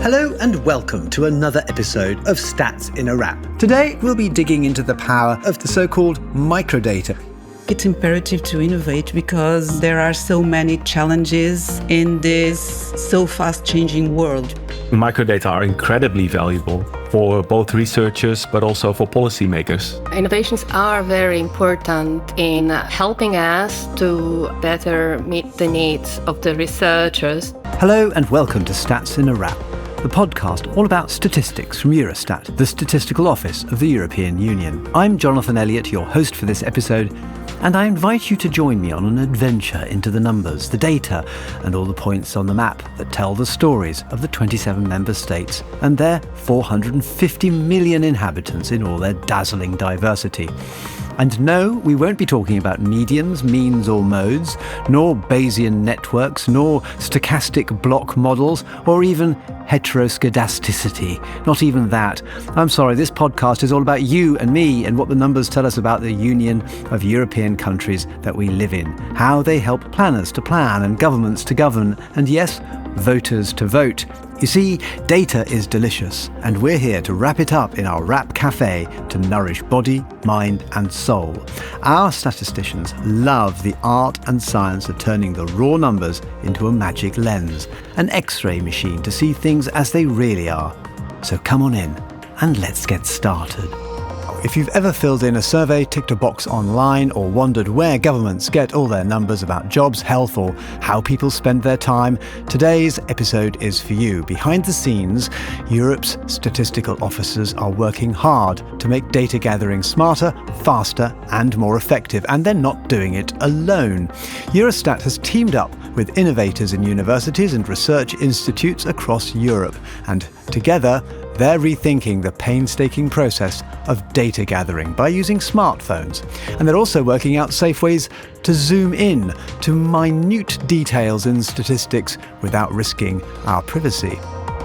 Hello and welcome to another episode of Stats in a Wrap. Today we'll be digging into the power of the so-called microdata. It's imperative to innovate because there are so many challenges in this so fast-changing world. Microdata are incredibly valuable for both researchers but also for policymakers. Innovations are very important in helping us to better meet the needs of the researchers. Hello and welcome to Stats in a Wrap, the podcast all about statistics from Eurostat, the statistical office of the European Union. I'm Jonathan Elliott, your host for this episode, and I invite you to join me on an adventure into the numbers, the data, and all the points on the map that tell the stories of the 27 member states and their 450 million inhabitants in all their dazzling diversity. And no, we won't be talking about medians, means or modes, nor Bayesian networks, nor stochastic block models, or even heteroscedasticity. Not even that. I'm sorry, this podcast is all about you and me and what the numbers tell us about the union of European countries that we live in, how they help planners to plan and governments to govern, and yes, voters to vote. You see, data is delicious, and we're here to wrap it up in our Wrap Cafe to nourish body, mind and soul. Our statisticians love the art and science of turning the raw numbers into a magic lens, an X-ray machine to see things as they really are. So come on in, and let's get started. If you've ever filled in a survey, ticked a box online, or wondered where governments get all their numbers about jobs, health, or how people spend their time, today's episode is for you. Behind the scenes, Europe's statistical officers are working hard to make data gathering smarter, faster, and more effective, and they're not doing it alone. Eurostat has teamed up with innovators in universities and research institutes across Europe, and together, they're rethinking the painstaking process of data gathering by using smartphones. And they're also working out safe ways to zoom in to minute details in statistics without risking our privacy.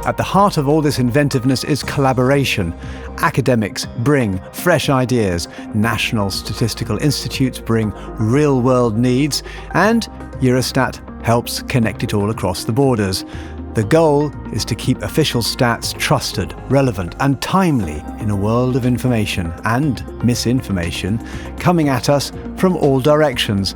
At the heart of all this inventiveness is collaboration. Academics bring fresh ideas, national statistical institutes bring real-world needs, and Eurostat helps connect it all across the borders. The goal is to keep official stats trusted, relevant and timely in a world of information and misinformation coming at us from all directions.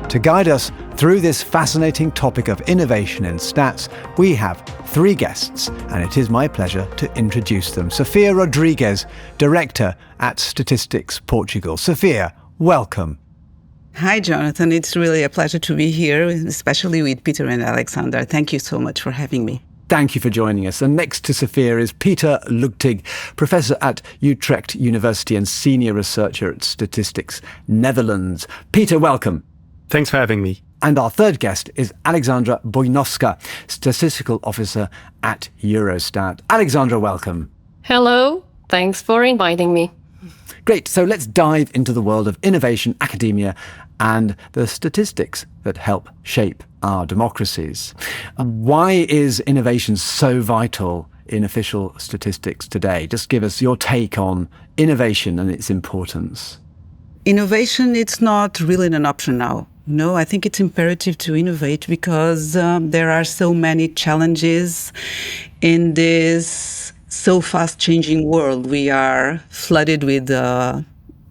To guide us through this fascinating topic of innovation in stats, we have three guests, and it is my pleasure to introduce them. Sofia Rodrigues, Director at Statistics Portugal. Sofia, welcome. Hi, Jonathan. It's really a pleasure to be here, especially with Peter and Alexander. Thank you so much for having me. Thank you for joining us. And next to Sofia is Peter Lugtig, Professor at Utrecht University and Senior Researcher at Statistics Netherlands. Peter, welcome. Thanks for having me. And our third guest is Alexandra Bojnowska, Statistical Officer at Eurostat. Alexandra, welcome. Hello, thanks for inviting me. Great, so let's dive into the world of innovation, academia, and the statistics that help shape our democracies. Why is innovation so vital in official statistics today? Just give us your take on innovation and its importance. Innovation, it's not really an option now. No, I think it's imperative to innovate because there are so many challenges in this so fast-changing world. We are flooded with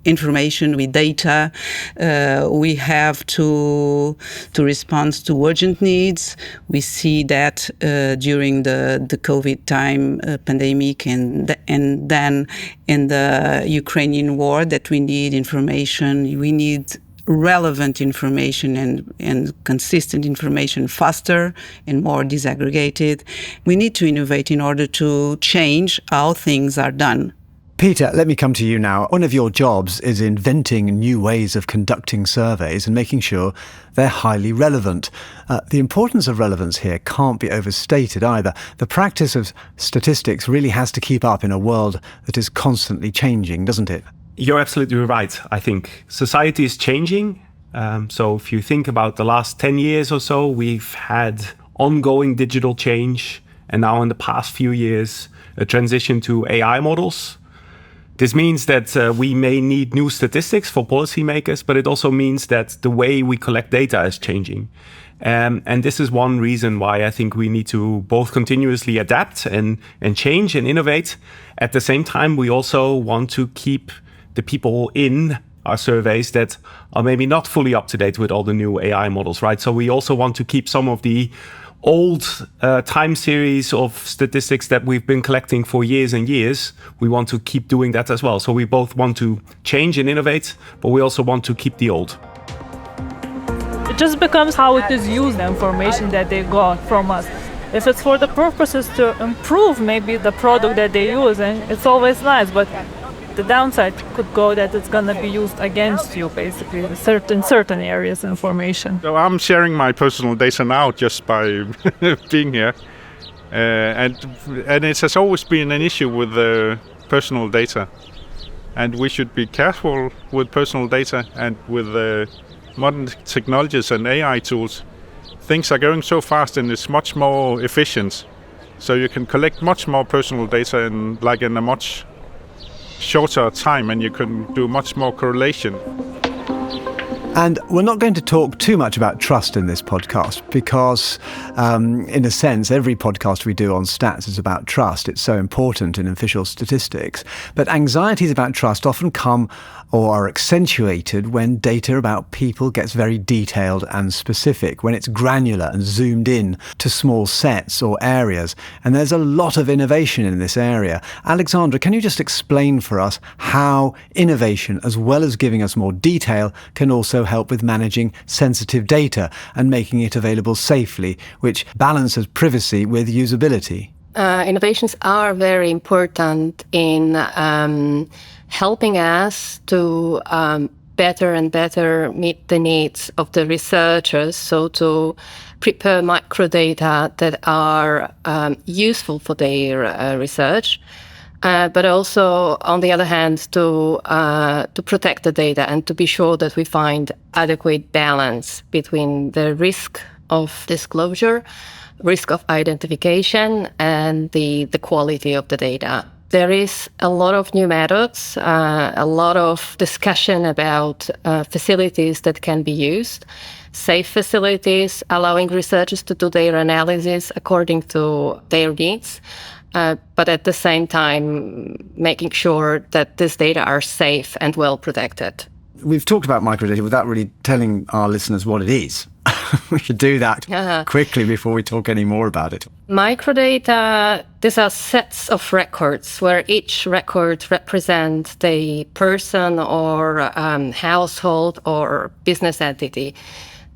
information, with data. We have to respond to urgent needs. We see that during the COVID time, pandemic, and then in the Ukrainian war, that we need information. We need relevant information and consistent information faster and more disaggregated. We need to innovate in order to change how things are done. Peter, let me come to you now. One of your jobs is inventing new ways of conducting surveys and making sure they're highly relevant. The importance of relevance here can't be overstated either. The practice of statistics really has to keep up in a world that is constantly changing, doesn't it? You're absolutely right. I think society is changing. So if you think about the last 10 years or so, we've had ongoing digital change. And now in the past few years, a transition to AI models. This means that we may need new statistics for policymakers, but it also means that the way we collect data is changing. And this is one reason why I think we need to both continuously adapt and change and innovate. At the same time, we also want to keep the people in our surveys that are maybe not fully up to date with all the new AI models, right? So we also want to keep some of the old time series of statistics that we've been collecting for years and years. We want to keep doing that as well. So we both want to change and innovate, but we also want to keep the old. It just becomes how it is used, the information that they got from us. If it's for the purposes to improve maybe the product that they use, and it's always nice, but the downside could go that it's going to be used against you, basically, in certain areas of information. So I'm sharing my personal data now just by being here. And it has always been an issue with personal data. And we should be careful with personal data, and with modern technologies and AI tools. Things are going so fast and it's much more efficient. So you can collect much more personal data in a much shorter time, and you can do much more correlation. And we're not going to talk too much about trust in this podcast because, in a sense, every podcast we do on stats is about trust. It's so important in official statistics. But anxieties about trust often come or are accentuated when data about people gets very detailed and specific, when it's granular and zoomed in to small sets or areas. And there's a lot of innovation in this area. Alexandra, can you just explain for us how innovation, as well as giving us more detail, can also help with managing sensitive data and making it available safely, which balances privacy with usability? Innovations are very important in helping us to better and better meet the needs of the researchers, so to prepare microdata that are useful for their research, but also, on the other hand, to protect the data and to be sure that we find adequate balance between the risk of disclosure, risk of identification, and the quality of the data. There is a lot of new methods, a lot of discussion about facilities that can be used, safe facilities, allowing researchers to do their analysis according to their needs, but at the same time making sure that this data are safe and well protected. We've talked about microdata without really telling our listeners what it is. We should do that quickly before we talk any more about it. Microdata, these are sets of records where each record represents the person or household or business entity.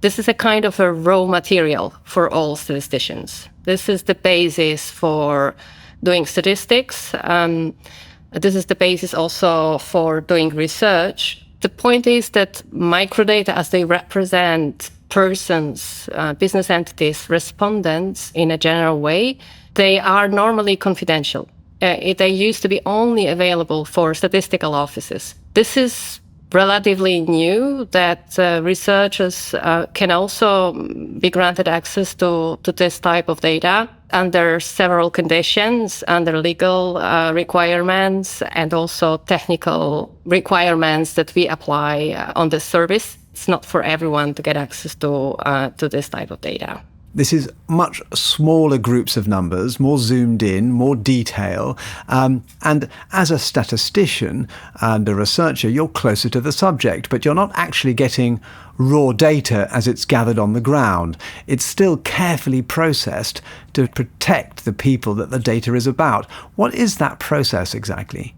This is a kind of a raw material for all statisticians. This is the basis for doing statistics. This is the basis also for doing research. The point is that microdata, as they represent persons, business entities, respondents in a general way, they are normally confidential. They used to be only available for statistical offices. This is relatively new, that researchers can also be granted access to this type of data under several conditions, under legal requirements and also technical requirements that we apply on this service. It's not for everyone to get access to this type of data. This is much smaller groups of numbers, more zoomed in, more detail. And as a statistician and a researcher, you're closer to the subject, but you're not actually getting raw data as it's gathered on the ground. It's still carefully processed to protect the people that the data is about. What is that process exactly?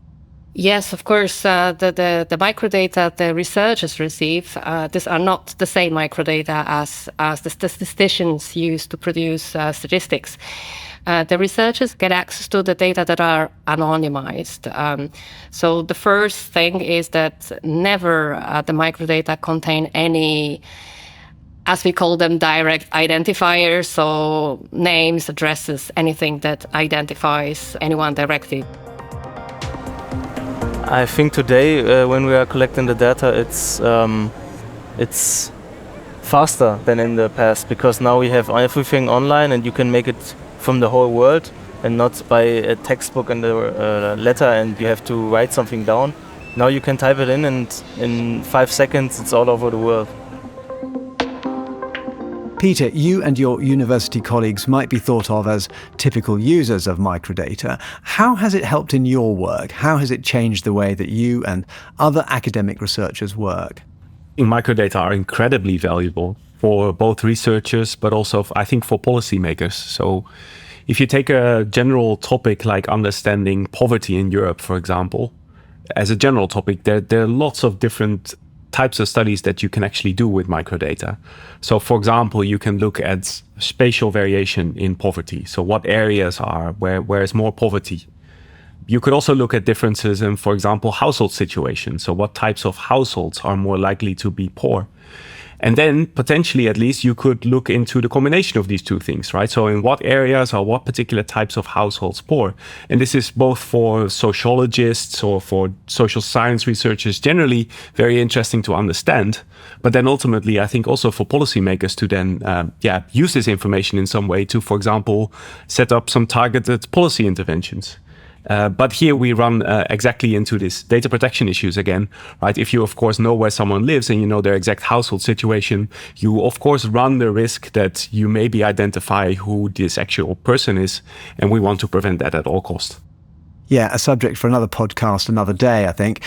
Yes, of course, the microdata the researchers receive, these are not the same microdata as the statisticians use to produce statistics. The researchers get access to the data that are anonymized. So the first thing is that never the microdata contain any, as we call them, direct identifiers, so names, addresses, anything that identifies anyone directly. I think today, when we are collecting the data, it's faster than in the past, because now we have everything online and you can make it from the whole world and not by a textbook and a letter and you have to write something down. Now you can type it in and in 5 seconds it's all over the world. Peter, you and your university colleagues might be thought of as typical users of microdata. How has it helped in your work? How has it changed the way that you and other academic researchers work? Microdata are incredibly valuable for both researchers, but also, I think, for policymakers. So if you take a general topic like understanding poverty in Europe, for example, as a general topic, there are lots of different types of studies that you can actually do with microdata. So, for example, you can look at spatial variation in poverty. So what areas are, where is more poverty? You could also look at differences in, for example, household situations. So what types of households are more likely to be poor? And then potentially, at least, you could look into the combination of these two things, right? So in what areas are what particular types of households poor? And this is both for sociologists or for social science researchers generally very interesting to understand. But then ultimately, I think also for policymakers to then use this information in some way to, for example, set up some targeted policy interventions. But here we run exactly into this data protection issues again, right? If you, of course, know where someone lives and you know their exact household situation, you, of course, run the risk that you maybe identify who this actual person is. And we want to prevent that at all costs. Yeah, a subject for another podcast, another day, I think.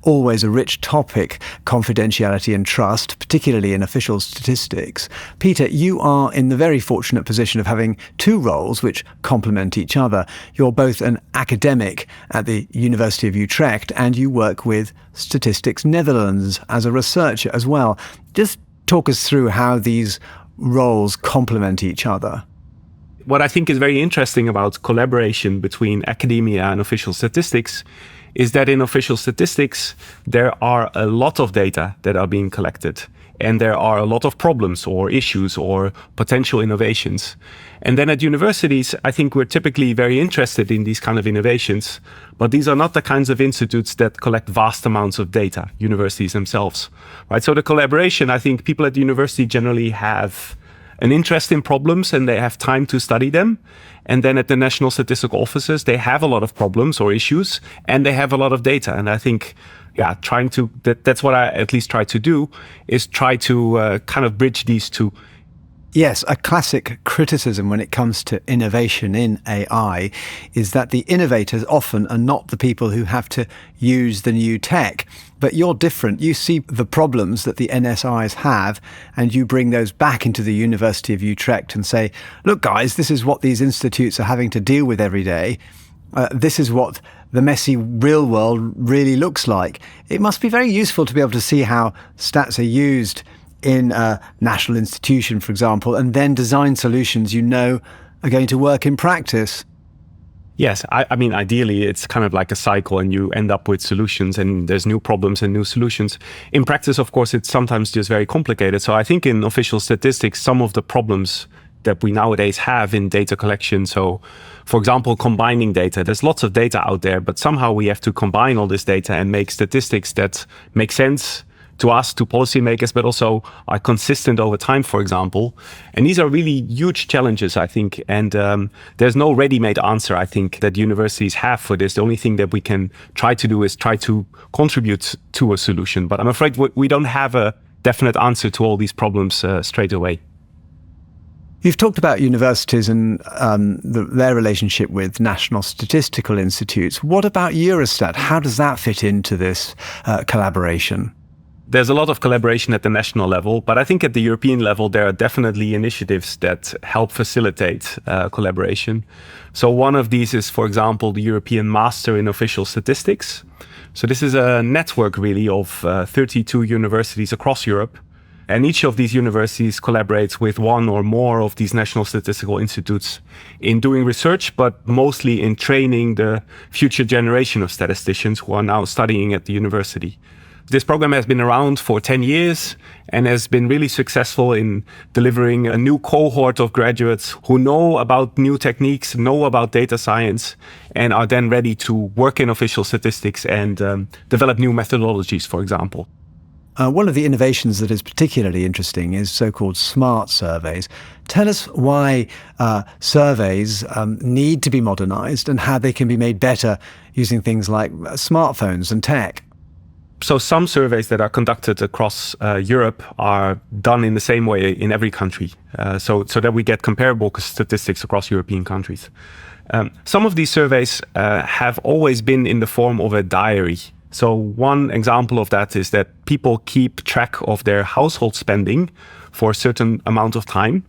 Always a rich topic, confidentiality and trust, particularly in official statistics. Peter, you are in the very fortunate position of having two roles which complement each other. You're both an academic at the University of Utrecht and you work with Statistics Netherlands as a researcher as well. Just talk us through how these roles complement each other. What I think is very interesting about collaboration between academia and official statistics is that in official statistics, there are a lot of data that are being collected. And there are a lot of problems or issues or potential innovations. And then at universities, I think we're typically very interested in these kind of innovations, but these are not the kinds of institutes that collect vast amounts of data, universities themselves, right? So the collaboration, I think people at the university generally have an interest in problems and they have time to study them. And then at the national statistical offices, they have a lot of problems or issues and they have a lot of data. And I think, that's what I at least try to do, is try to kind of bridge these two. Yes, a classic criticism when it comes to innovation in AI is that the innovators often are not the people who have to use the new tech. But you're different. You see the problems that the NSIs have and you bring those back into the University of Utrecht and say, look, guys, this is what these institutes are having to deal with every day. This is what the messy real world really looks like. It must be very useful to be able to see how stats are used in a national institution, for example, and then design solutions you know are going to work in practice. Yes, I mean, ideally, it's kind of like a cycle and you end up with solutions and there's new problems and new solutions. In practice, of course, it's sometimes just very complicated. So I think in official statistics, some of the problems that we nowadays have in data collection. So, for example, combining data. There's lots of data out there, but somehow we have to combine all this data and make statistics that make sense to us, to policymakers, but also are consistent over time, for example. And these are really huge challenges, I think. And there's no ready-made answer, I think, that universities have for this. The only thing that we can try to do is try to contribute to a solution. But I'm afraid we don't have a definite answer to all these problems straight away. You've talked about universities and their relationship with national statistical institutes. What about Eurostat? How does that fit into this collaboration? There's a lot of collaboration at the national level, but I think at the European level, there are definitely initiatives that help facilitate collaboration. So one of these is, for example, the European Master in Official Statistics. So this is a network really of 32 universities across Europe. And each of these universities collaborates with one or more of these national statistical institutes in doing research, but mostly in training the future generation of statisticians who are now studying at the university. This program has been around for 10 years and has been really successful in delivering a new cohort of graduates who know about new techniques, know about data science, and are then ready to work in official statistics and develop new methodologies, for example. One of the innovations that is particularly interesting is so-called smart surveys. Tell us why surveys need to be modernized and how they can be made better using things like smartphones and tech. So some surveys that are conducted across Europe are done in the same way in every country, so that we get comparable statistics across European countries. Some of these surveys have always been in the form of a diary. So one example of that is that people keep track of their household spending for a certain amount of time.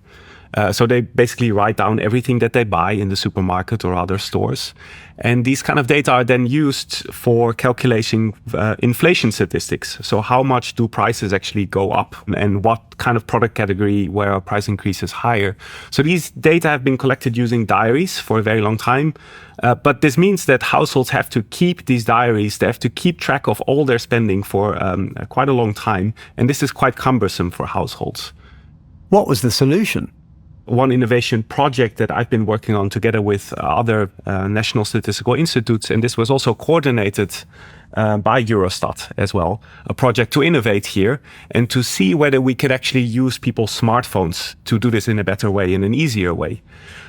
So they basically write down everything that they buy in the supermarket or other stores. And these kind of data are then used for calculating inflation statistics. So how much do prices actually go up, and what kind of product category where a price increase is higher. So these data have been collected using diaries for a very long time. But this means that households have to keep these diaries. They have to keep track of all their spending for quite a long time. And this is quite cumbersome for households. What was the solution? One innovation project that I've been working on together with other national statistical institutes, and this was also coordinated by Eurostat as well, a project to innovate here and to see whether we could actually use people's smartphones to do this in a better way, in an easier way.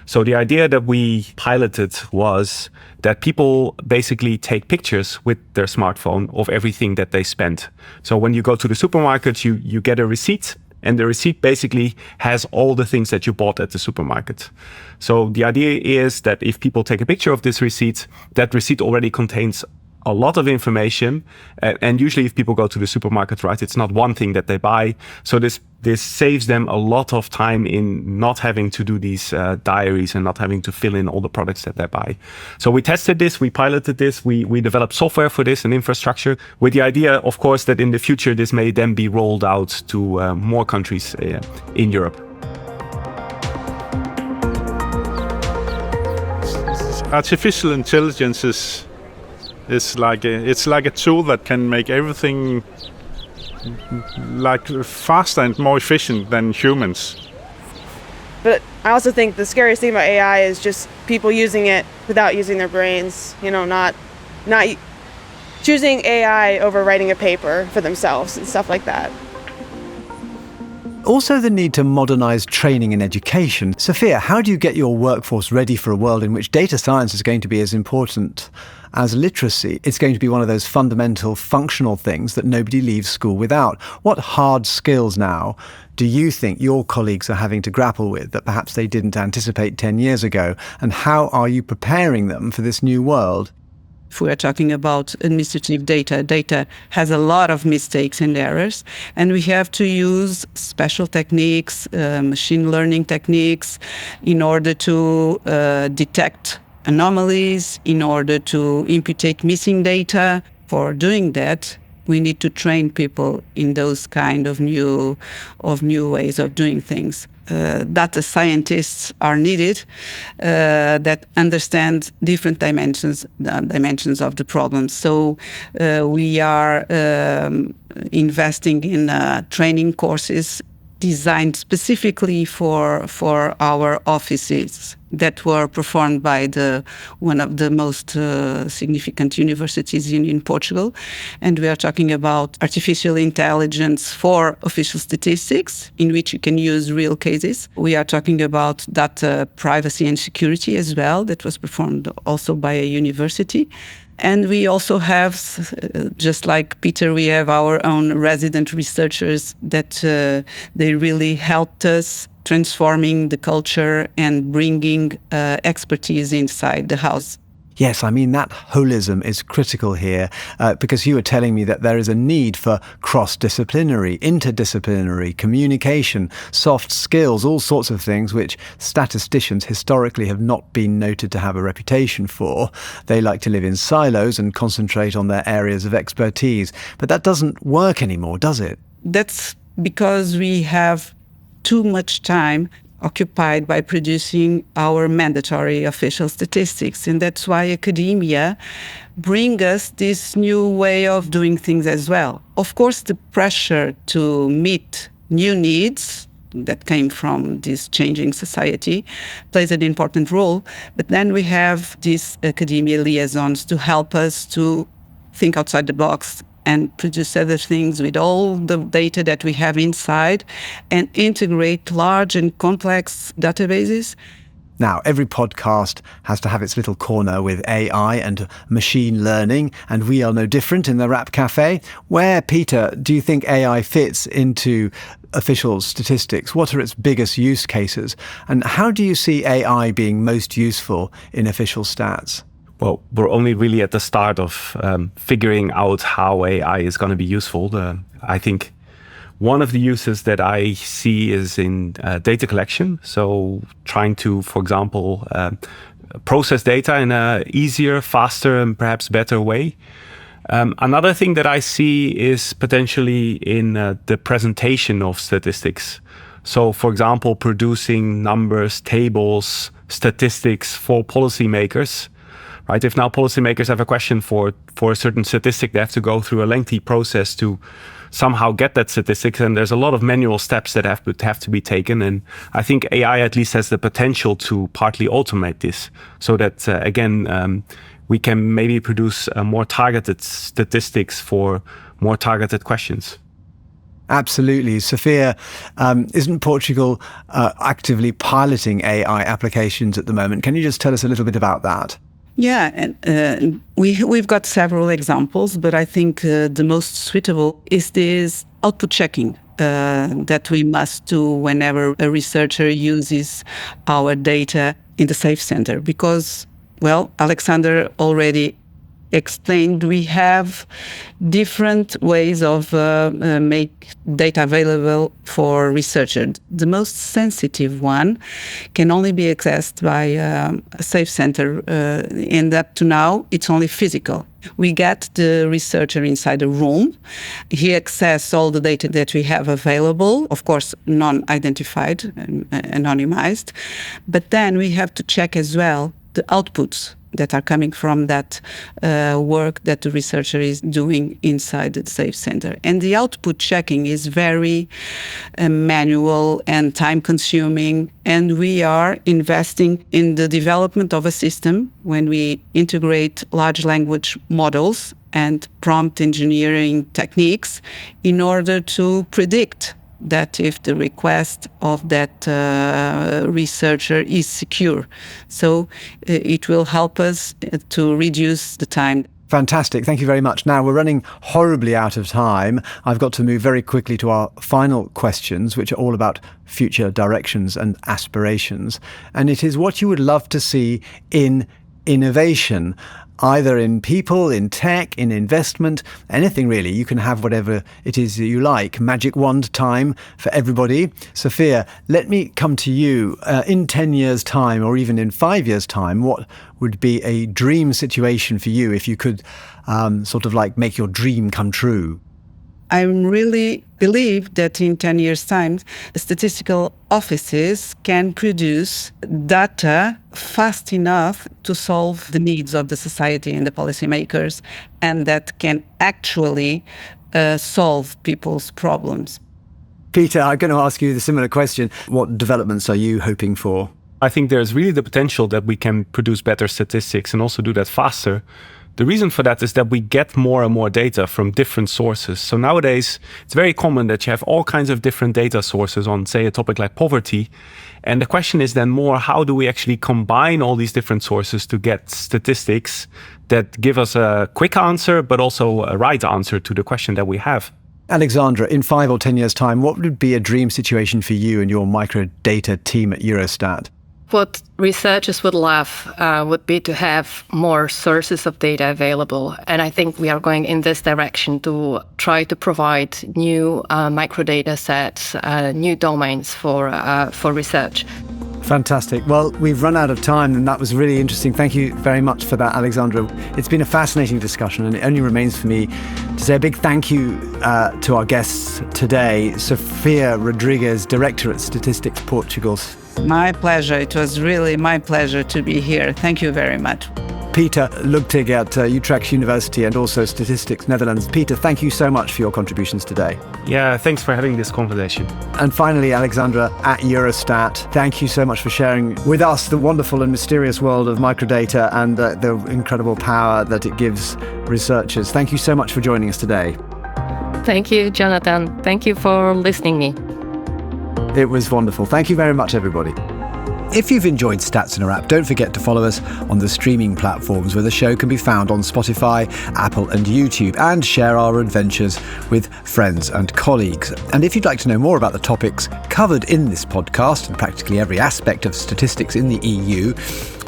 So the idea that we piloted was that people basically take pictures with their smartphone of everything that they spend. So when you go to the supermarket, you get a receipt. And the receipt basically has all the things that you bought at the supermarket. So the idea is that if people take a picture of this receipt, that receipt already contains a lot of information. And usually if people go to the supermarket, right, it's not one thing that they buy. So this saves them a lot of time in not having to do these diaries and not having to fill in all the products that they buy. So we tested this, we piloted this, we developed software for this and infrastructure with the idea, of course, that in the future this may then be rolled out to more countries in Europe. Artificial intelligence is like a tool that can make everything like faster and more efficient than humans. But I also think the scariest thing about AI is just people using it without using their brains, not choosing AI over writing a paper for themselves and stuff like that. Also the need to modernise training and education. Sophia, how do you get your workforce ready for a world in which data science is going to be as important as literacy? It's going to be one of those fundamental functional things that nobody leaves school without. What hard skills now do you think your colleagues are having to grapple with that perhaps they didn't anticipate 10 years ago? And how are you preparing them for this new world? If we are talking about administrative data has a lot of mistakes and errors, and we have to use special techniques, machine learning techniques, in order to detect anomalies, in order to imputate missing data. For doing that, we need to train people in those kind of new ways of doing things. Data scientists are needed that understand different dimensions of the problem. So we are investing in training courses designed specifically for our offices that were performed by one of the most significant universities in Portugal. And we are talking about artificial intelligence for official statistics, in which you can use real cases. We are talking about data privacy and security as well, that was performed also by a university. And we also have, just like Peter, we have our own resident researchers that they really helped us transforming the culture and bringing expertise inside the house. Yes, I mean, that holism is critical here because you were telling me that there is a need for cross-disciplinary, interdisciplinary communication, soft skills, all sorts of things which statisticians historically have not been noted to have a reputation for. They like to live in silos and concentrate on their areas of expertise. But that doesn't work anymore, does it? That's because we have too much time occupied by producing our mandatory official statistics. And that's why academia brings us this new way of doing things as well. Of course, the pressure to meet new needs that came from this changing society plays an important role. But then we have these academia liaisons to help us to think outside the box and produce other things with all the data that we have inside and integrate large and complex databases. Now, every podcast has to have its little corner with AI and machine learning, and we are no different in the Wrap Cafe. Where, Peter, do you think AI fits into official statistics? What are its biggest use cases? And how do you see AI being most useful in official stats? Well, we're only really at the start of figuring out how AI is going to be useful. I think one of the uses that I see is in data collection. So trying to, for example, process data in a easier, faster, and perhaps better way. Another thing that I see is potentially in the presentation of statistics. So, for example, producing numbers, tables, statistics for policymakers. Right? If now policymakers have a question for a certain statistic, they have to go through a lengthy process to somehow get that statistic, and there's a lot of manual steps that have to be taken. And I think AI at least has the potential to partly automate this, so that again we can maybe produce more targeted statistics for more targeted questions. Absolutely. Sophia, isn't Portugal actively piloting AI applications at the moment? Can you just tell us a little bit about that? Yeah, and we've got several examples, but I think the most suitable is this output checking that we must do whenever a researcher uses our data in the Safe Center. Because, well, Alexander already explained, we have different ways of make data available for researchers. The most sensitive one can only be accessed by a Safe Center, and up to now it's only physical. We get the researcher inside a room. He accesses all the data that we have available, of course non-identified, anonymized, but then we have to check as well the outputs that are coming from that work that the researcher is doing inside the Safe Center. And the output checking is very manual and time-consuming, and we are investing in the development of a system when we integrate large language models and prompt engineering techniques in order to predict that if the request of that researcher is secure. So it will help us to reduce the time. Fantastic. Thank you very much. Now, we're running horribly out of time. I've got to move very quickly to our final questions, which are all about future directions and aspirations. And it is what you would love to see in innovation, either in people, in tech, in investment, anything really. You can have whatever it is that you like. Magic wand time for everybody. Sophia, let me come to you. In 10 years' time, or even in 5 years' time, what would be a dream situation for you if you could sort of like make your dream come true? I really believe that in 10 years' time, statistical offices can produce data fast enough to solve the needs of the society and the policymakers, and that can actually solve people's problems. Peter, I'm going to ask you the similar question. What developments are you hoping for? I think there's really the potential that we can produce better statistics and also do that faster. The reason for that is that we get more and more data from different sources. So nowadays, it's very common that you have all kinds of different data sources on, say, a topic like poverty. And the question is then more, how do we actually combine all these different sources to get statistics that give us a quick answer, but also a right answer to the question that we have? Alexandra, in 5 or 10 years' time, what would be a dream situation for you and your microdata team at Eurostat? What researchers would love would be to have more sources of data available. And I think we are going in this direction to try to provide new microdata sets, new domains for research. Fantastic. Well, we've run out of time, and that was really interesting. Thank you very much for that, Alexandra. It's been a fascinating discussion, and it only remains for me to say a big thank you to our guests today, Sophia Rodrigues, Director at Statistics Portugal. My pleasure. It was really my pleasure to be here. Thank you very much. Peter Lugtig at Utrecht University and also Statistics Netherlands. Peter, thank you so much for your contributions today. Yeah, thanks for having this conversation. And finally, Alexandra at Eurostat, thank you so much for sharing with us the wonderful and mysterious world of microdata and the incredible power that it gives researchers. Thank you so much for joining us today. Thank you, Jonathan. Thank you for listening to me. It was wonderful. Thank you very much, everybody. If you've enjoyed Stats in a Wrap, don't forget to follow us on the streaming platforms where the show can be found on Spotify, Apple and YouTube, and share our adventures with friends and colleagues. And if you'd like to know more about the topics covered in this podcast and practically every aspect of statistics in the EU,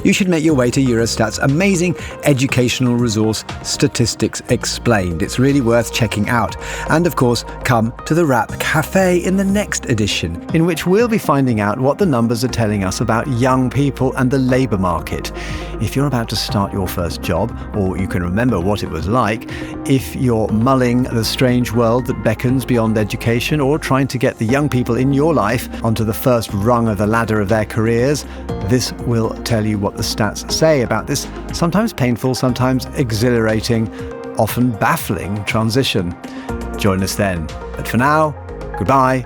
you should make your way to Eurostat's amazing educational resource, Statistics Explained. It's really worth checking out. And of course, come to the Wrap Cafe in the next edition, in which we'll be finding out what the numbers are telling us about young people and the labour market. If you're about to start your first job, or you can remember what it was like, if you're mulling the strange world that beckons beyond education, or trying to get the young people in your life onto the first rung of the ladder of their careers, this will tell you what the stats say about this sometimes painful, sometimes exhilarating, often baffling transition. Join us then. But for now, goodbye